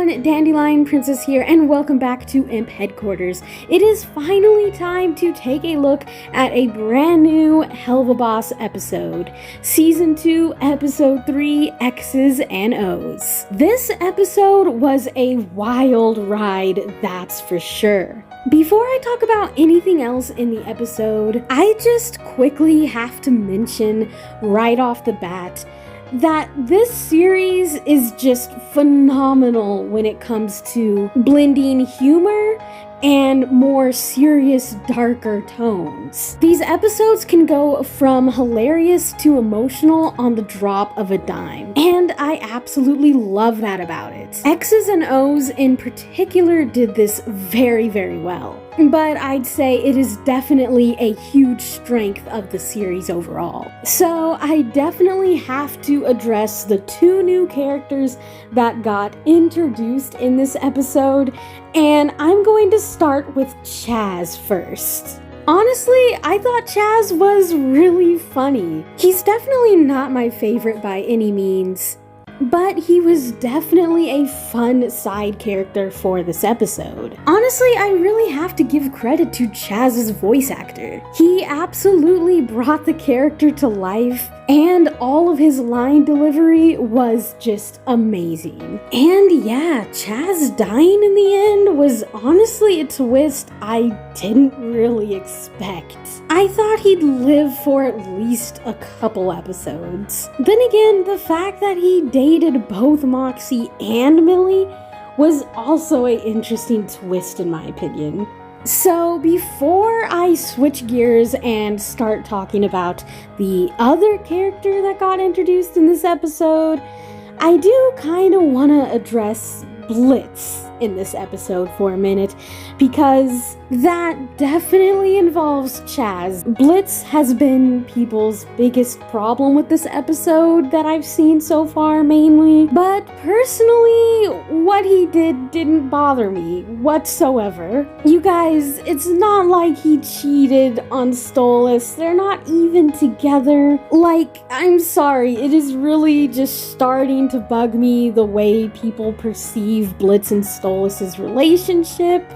everyone, Dandelion Princess here, and welcome back to I.M.P Headquarters. It is finally time to take a look at a brand new Helluva Boss episode. Season 2, Episode 3, X's and Ohs. This episode was a wild ride, that's for sure. Before I talk about anything else in the episode, I just quickly have to mention right off the bat that this series is just phenomenal when it comes to blending humor and more serious, darker tones. These episodes can go from hilarious to emotional on the drop of a dime, and I absolutely love that about it. Exes and Ohhs in particular did this very, very well, but I'd say it is definitely a huge strength of the series overall. So I definitely have to address the two new characters that got introduced in this episode, and I'm going to start with Chaz first. Honestly, I thought Chaz was really funny. He's definitely not my favorite by any means, but he was definitely a fun side character for this episode. Honestly, I really have to give credit to Chaz's voice actor. He absolutely brought the character to life, and all of his line delivery was just amazing. And yeah, Chaz dying in the end was honestly a twist I didn't really expect. I thought he'd live for at least a couple episodes. Then again, the fact that he dated both Moxie and Millie was also an interesting twist in my opinion. So before I switch gears and start talking about the other character that got introduced in this episode, I do kind of want to address Blitz in this episode for a minute, because that definitely involves Chaz. Blitz has been people's biggest problem with this episode that I've seen so far mainly, but personally, what he did didn't bother me whatsoever. You guys, it's not like he cheated on Stolas. They're not even together. Like, I'm sorry, it is really just starting to bug me the way people perceive Blitz and Stolas' relationship.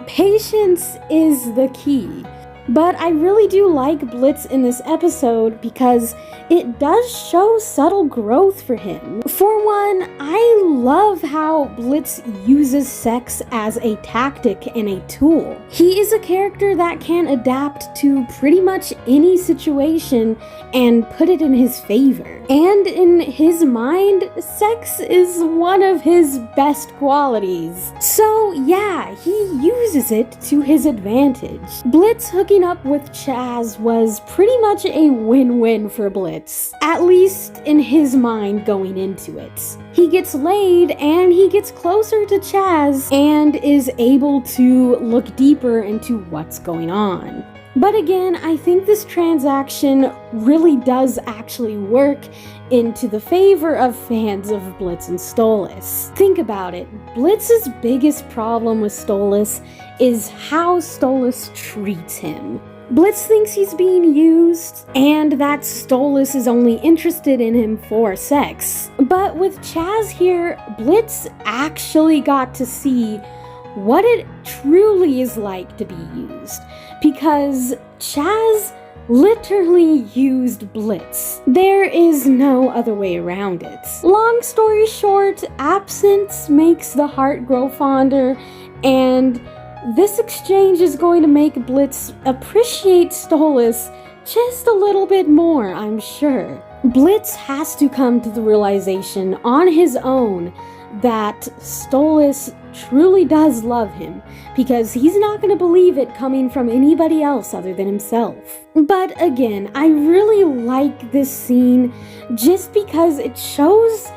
Patience is the key. But I really do like Blitz in this episode because it does show subtle growth for him. For one, I love how Blitz uses sex as a tactic and a tool. He is a character that can adapt to pretty much any situation and put it in his favor. And in his mind, sex is one of his best qualities. So yeah, he uses it to his advantage. Blitz hooking up with Chaz was pretty much a win-win for Blitz, at least in his mind going into it. He gets laid and he gets closer to Chaz and is able to look deeper into what's going on. But again, I think this transaction really does actually work into the favor of fans of Blitz and Stolas. Think about it. Blitz's biggest problem with Stolas is how Stolas treats him. Blitz thinks he's being used, and that Stolas is only interested in him for sex. But with Chaz here, Blitz actually got to see what it truly is like to be used, because Chaz literally used Blitz. There is no other way around it. Long story short, absence makes the heart grow fonder, and this exchange is going to make Blitz appreciate Stolas just a little bit more, I'm sure. Blitz has to come to the realization on his own that Stolas truly does love him, because he's not going to believe it coming from anybody else other than himself. But again, I really like this scene just because it shows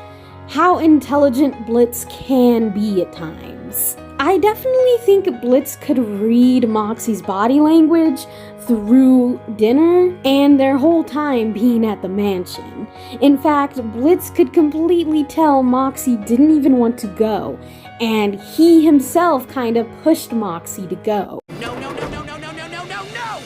how intelligent Blitz can be at times. I definitely think Blitz could read Moxie's body language through dinner and their whole time being at the mansion. In fact, Blitz could completely tell Moxie didn't even want to go, and he himself kind of pushed Moxie to go. No, no, no, no, no, no, no, no, no, no!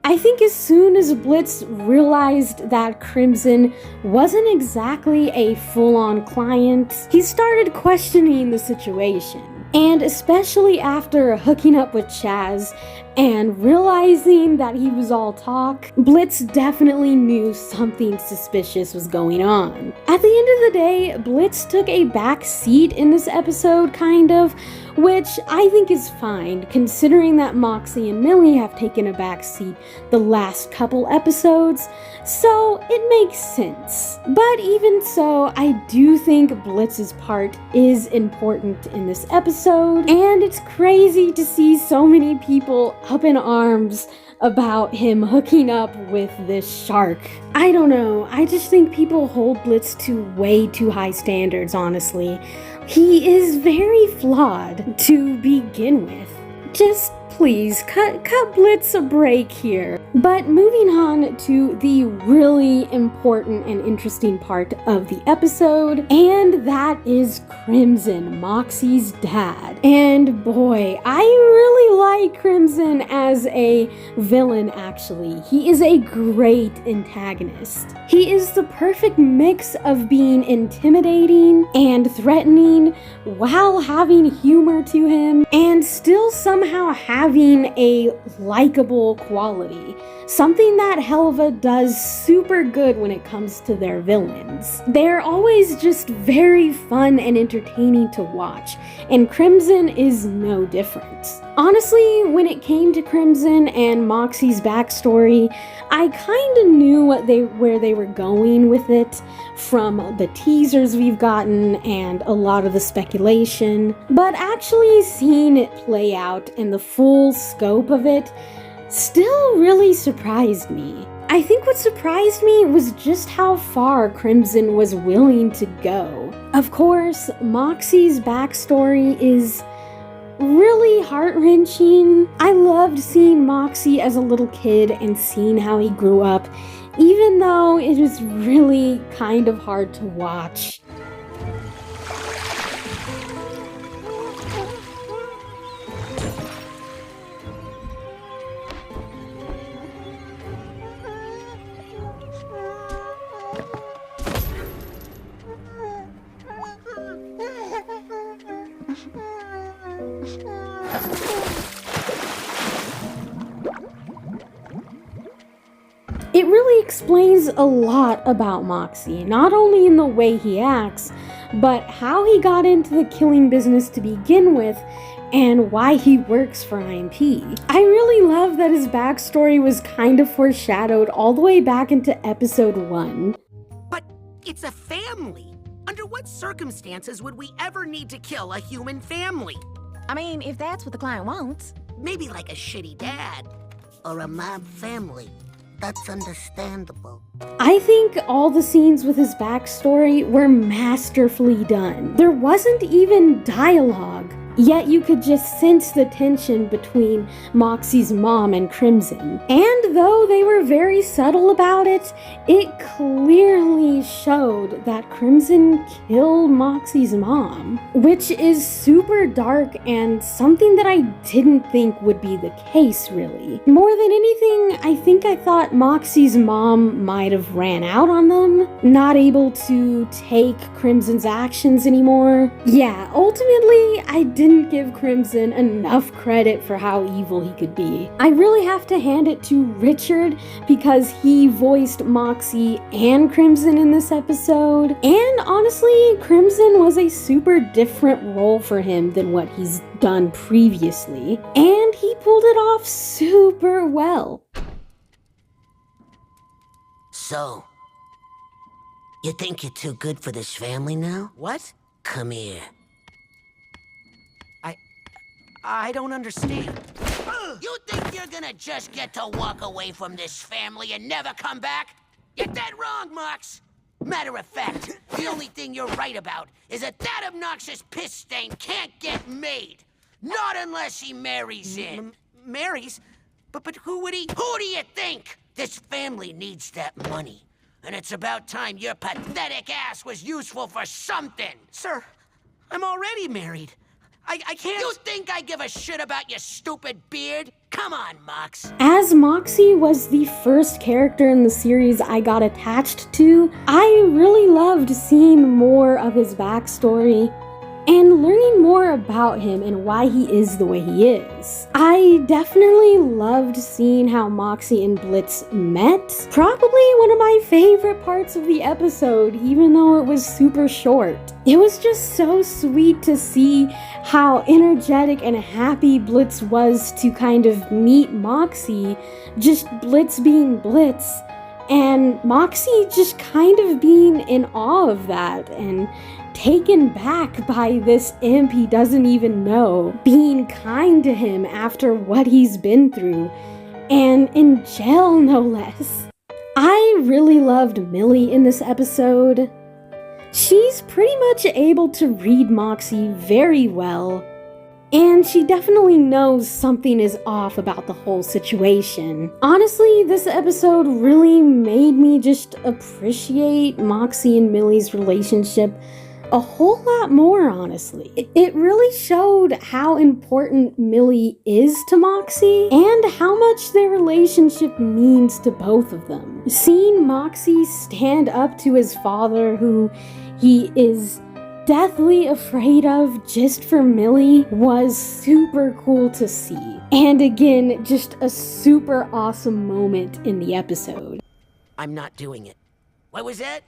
I think as soon as Blitz realized that Crimson wasn't exactly a full-on client, he started questioning the situation. And especially after hooking up with Chaz and realizing that he was all talk, Blitz definitely knew something suspicious was going on. At the end of the day, Blitz took a back seat in this episode, kind of, which I think is fine, considering that Moxie and Millie have taken a back seat the last couple episodes, so it makes sense. But even so, I do think Blitz's part is important in this episode, and it's crazy to see so many people up in arms about him hooking up with this shark. I don't know, I just think people hold Blitz to way too high standards, honestly. He is very flawed to begin with. Just please, cut Blitz a break here. But moving on to the really important and interesting part of the episode, and that is Crimson, Moxie's dad. And boy, I really like Crimson as a villain, actually. He is a great antagonist. He is the perfect mix of being intimidating and threatening while having humor to him and still somehow having a likable quality. Something that Helluva does super good when it comes to their villains. They're always just very fun and entertaining to watch, and Crimson is no different. Honestly, when it came to Crimson and Moxie's backstory, I kinda knew where they were going with it from the teasers we've gotten and a lot of the speculation, but actually seeing it play out and the full scope of it still really surprised me. I think what surprised me was just how far Crimson was willing to go. Of course, Moxie's backstory is really heart-wrenching. I loved seeing Moxie as a little kid and seeing how he grew up, even though it was really kind of hard to watch. It really explains a lot about Moxie, not only in the way he acts, but how he got into the killing business to begin with, and why he works for I.M.P. I really love that his backstory was kind of foreshadowed all the way back into episode 1. But it's a family. Under what circumstances would we ever need to kill a human family? I mean, if that's what the client wants. Maybe like a shitty dad. Or a mob family. That's understandable. I think all the scenes with his backstory were masterfully done. There wasn't even dialogue, yet you could just sense the tension between Moxie's mom and Crimson. And though they were very subtle about it, it clearly showed that Crimson killed Moxie's mom, which is super dark and something that I didn't think would be the case, really. More than anything, I think I thought Moxie's mom might have ran out on them, not able to take Crimson's actions anymore. Yeah, ultimately, I didn't give Crimson enough credit for how evil he could be. I really have to hand it to Richard because he voiced Moxie and Crimson in this episode. And honestly, Crimson was a super different role for him than what he's done previously. And he pulled it off super well. So, you think you're too good for this family now? What? Come here. I don't understand. You think you're gonna just get to walk away from this family and never come back? You're dead wrong, Mox! Matter of fact, the only thing you're right about is that obnoxious piss stain can't get made. Not unless he marries in. Marries? But who would he? Who do you think? This family needs that money. And it's about time your pathetic ass was useful for something. Sir, I'm already married. I can't. You think I give a shit about your stupid beard? Come on, Mox. As Moxie was the first character in the series I got attached to, I really loved seeing more of his backstory and learning more about him and why he is the way he is. I definitely loved seeing how Moxie and Blitz met. Probably one of my favorite parts of the episode, even though it was super short. It was just so sweet to see how energetic and happy Blitz was to kind of meet Moxie, just Blitz being Blitz, and Moxie just kind of being in awe of that and taken back by this imp he doesn't even know, being kind to him after what he's been through, and in jail no less. I really loved Millie in this episode. She's pretty much able to read Moxie very well, and she definitely knows something is off about the whole situation. Honestly, this episode really made me just appreciate Moxie and Millie's relationship a whole lot more, honestly. It really showed how important Millie is to Moxie and how much their relationship means to both of them. Seeing Moxie stand up to his father, who he is deathly afraid of just for Millie, was super cool to see. And again, just a super awesome moment in the episode. I'm not doing it. What was that?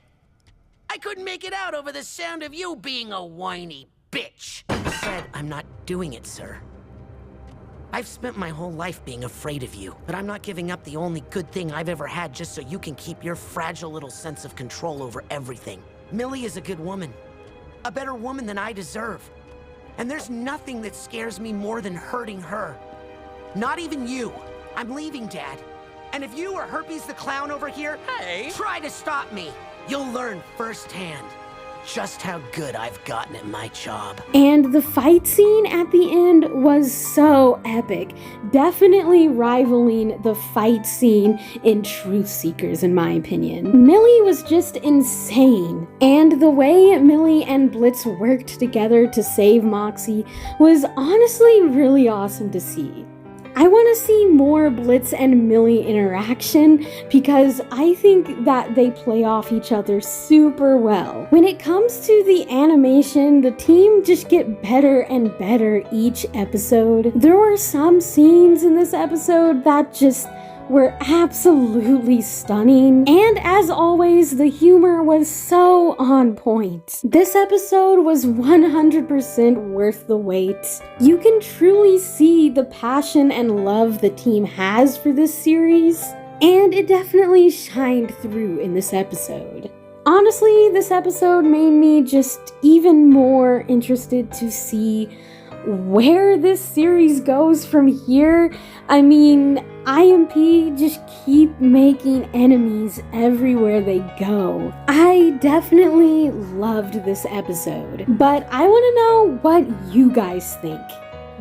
I couldn't make it out over the sound of you being a whiny bitch. I said I'm not doing it, sir. I've spent my whole life being afraid of you, but I'm not giving up the only good thing I've ever had just so you can keep your fragile little sense of control over everything. Millie is a good woman. A better woman than I deserve. And there's nothing that scares me more than hurting her. Not even you. I'm leaving, Dad. And if you or Herpes the Clown over here, try to stop me, you'll learn firsthand just how good I've gotten at my job. And the fight scene at the end was so epic, definitely rivaling the fight scene in Truth Seekers in my opinion. Millie was just insane, and the way Millie and Blitz worked together to save Moxie was honestly really awesome to see. I want to see more Blitz and Millie interaction because I think that they play off each other super well. When it comes to the animation, the team just get better and better each episode. There were some scenes in this episode that just were absolutely stunning, and as always, the humor was so on point. This episode was 100% worth the wait. You can truly see the passion and love the team has for this series, and it definitely shined through in this episode. Honestly, this episode made me just even more interested to see where this series goes from here. I mean, I.M.P just keep making enemies everywhere they go. I definitely loved this episode, but I want to know what you guys think.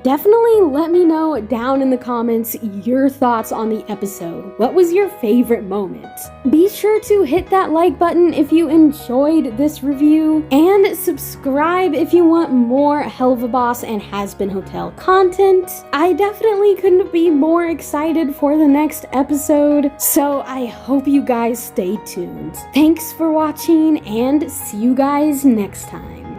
Definitely let me know down in the comments your thoughts on the episode. What was your favorite moment? Be sure to hit that like button if you enjoyed this review, and subscribe if you want more Helluva Boss and Has Been Hotel content. I definitely couldn't be more excited for the next episode, so I hope you guys stay tuned. Thanks for watching, and see you guys next time.